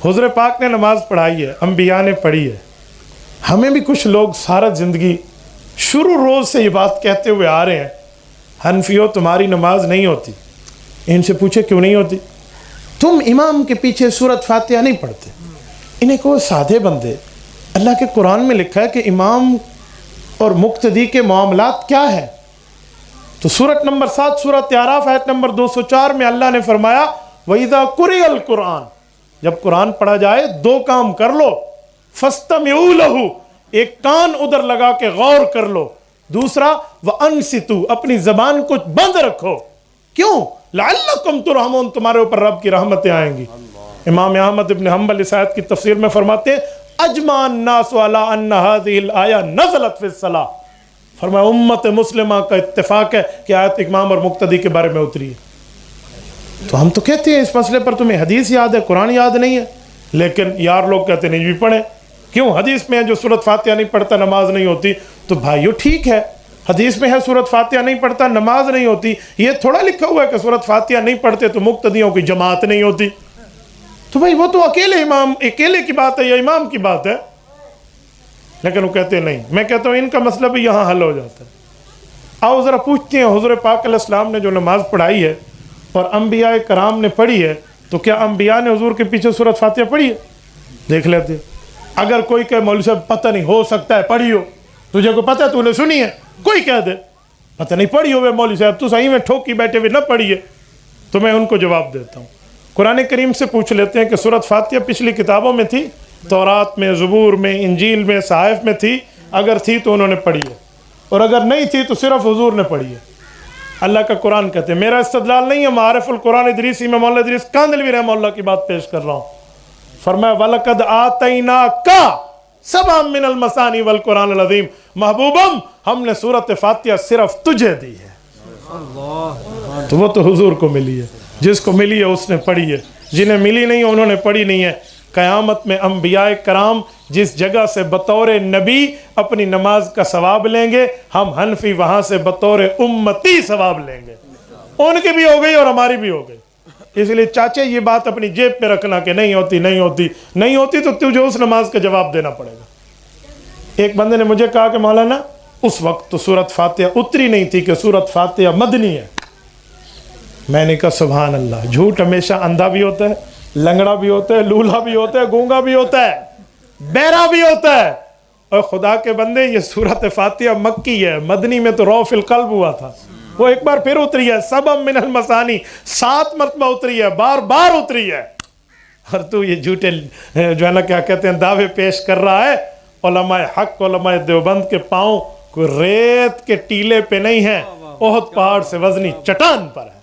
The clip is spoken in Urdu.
حضور پاک نے نماز پڑھائی ہے، انبیاء نے پڑھی ہے، ہمیں بھی کچھ لوگ سارا زندگی شروع روز سے یہ بات کہتے ہوئے آ رہے ہیں، حنفیوں تمہاری نماز نہیں ہوتی۔ ان سے پوچھے کیوں نہیں ہوتی؟ تم امام کے پیچھے سورۃ فاتحہ نہیں پڑھتے۔ انہیں کو سادے بندے، اللہ کے قرآن میں لکھا ہے کہ امام اور مقتدی کے معاملات کیا ہیں؟ تو سورۃ نمبر 7 سورۃ اعراف آیت نمبر 204 میں اللہ نے فرمایا وَإِذَا قُرِئَ الْقُرْآنُ، جب قرآن پڑھا جائے دو کام کر لو، فَاسْتَمِعُوا لَهُ، ایک کان ادھر لگا کے غور کر لو، دوسرا وَأَنصِتُوا، اپنی زبان کو بند رکھو۔ کیوں؟ لَعَلَّكُمْ تُرْحَمُونَ، تمہارے اوپر رب کی رحمتیں آئیں گی۔ امام احمد ابن حنبل اس آیت کی تفسیر میں فرماتے ہیں اجمع الناس علی ان هذه الآیہ نزلت فی الصلاۃ، فرمایا امت مسلمہ کا اتفاق ہے کہ آیت امام اور مقتدی کے بارے میں اتری ہے۔ تو ہم تو کہتے ہیں اس مسئلے پر تمہیں حدیث یاد ہے، قرآن یاد نہیں ہے، لیکن یار لوگ کہتے نہیں بھی پڑھیں، کیوں؟ حدیث میں ہے جو سورۃ فاتحہ نہیں پڑھتا نماز نہیں ہوتی۔ تو بھائیو ٹھیک ہے، حدیث میں ہے سورۃ فاتحہ نہیں پڑھتا نماز نہیں ہوتی، یہ تھوڑا لکھا ہوا ہے کہ سورۃ فاتحہ نہیں پڑھتے تو مقتدیوں کی جماعت نہیں ہوتی۔ تو بھائی وہ تو اکیلے کی بات ہے یا امام کی بات ہے، لیکن وہ کہتے نہیں۔ میں کہتا ہوں ان کا مسئلہ بھی یہاں حل ہو جاتا ہے۔ آؤ ذرا پوچھتے ہیں حضور پاک علیہ السلام نے جو نماز پڑھائی ہے اور انبیاء کرام نے پڑھی ہے، تو کیا انبیاء نے حضور کے پیچھے سورۃ فاتحہ پڑھی ہے؟ دیکھ لیتے ہیں۔ اگر کوئی کہے مولوی صاحب پتہ نہیں، ہو سکتا ہے پڑھی ہو، تجھے کو پتہ ہے، تو نے سنی ہے، کوئی کہہ دے پتہ نہیں پڑھی ہوئے مولوی صاحب، تو صحیح میں ٹھوکی بیٹھے ہوئے نہ پڑھی ہے، تو میں ان کو جواب دیتا ہوں۔ قرآن کریم سے پوچھ لیتے ہیں کہ سورۃ فاتحہ پچھلی کتابوں میں تھی، تورات میں، زبور میں، انجیل میں، صحائف میں تھی؟ اگر تھی تو انہوں نے پڑھی ہے، اور اگر نہیں تھی تو صرف حضور نے پڑھی ہے۔ اللہ کا قرآن کہتے ہیں، میرا استدلال نہیں ہے، معارف القرآن ادریسی میں مولانا ادریس کاندھلوی رحمہ اللہ کی بات پیش کر رہا ہوں۔ فرمایا وَلَقَدْ آتَيْنَاكَ سَبْعًا مِّنَ الْمَثَانِي وَالْقُرْآنِ الْعَظِيمِ، محبوبم ہم نے سورۃ فاتحہ صرف تجھے دی ہے۔ تو وہ تو حضور کو ملی ہے، جس کو ملی ہے اس نے پڑھی ہے، جنہیں ملی نہیں انہوں نے پڑھی نہیں ہے۔ قیامت میں انبیاء کرام جس جگہ سے بطور نبی اپنی نماز کا ثواب لیں گے، ہم حنفی وہاں سے بطور امتی ثواب لیں گے۔ ان کی بھی ہو گئی اور ہماری بھی ہو گئی۔ اس لیے چاچے یہ بات اپنی جیب پہ رکھنا کہ نہیں ہوتی نہیں ہوتی نہیں ہوتی، تو تجھے اس نماز کا جواب دینا پڑے گا۔ ایک بندے نے مجھے کہا کہ مولانا اس وقت تو سورۃ فاتحہ اتری نہیں تھی کہ سورۃ فاتحہ مدنی ہے۔ میں نے کہا سبحان اللہ، جھوٹ ہمیشہ اندھا بھی ہوتا ہے، لنگڑا بھی ہوتا ہے، لولہا بھی ہوتا ہے، گونگا بھی ہوتا ہے، بہرا بھی ہوتا ہے۔ اور خدا کے بندے یہ سورۃ فاتحہ مکی ہے، مدنی میں تو روح فی القلب ہوا تھا، وہ ایک بار پھر اتری ہے، سبع من المثانی، 7 مرتبہ اتری ہے، بار بار اتری ہے۔ اور تو یہ جھوٹے جو ہے نا کیا کہتے ہیں دعوے پیش کر رہا ہے۔ علماء حق، علماء دیوبند کے پاؤں کوئی ریت کے ٹیلے پہ نہیں ہے، احد پہاڑ سے وزنی چٹان پر ہے۔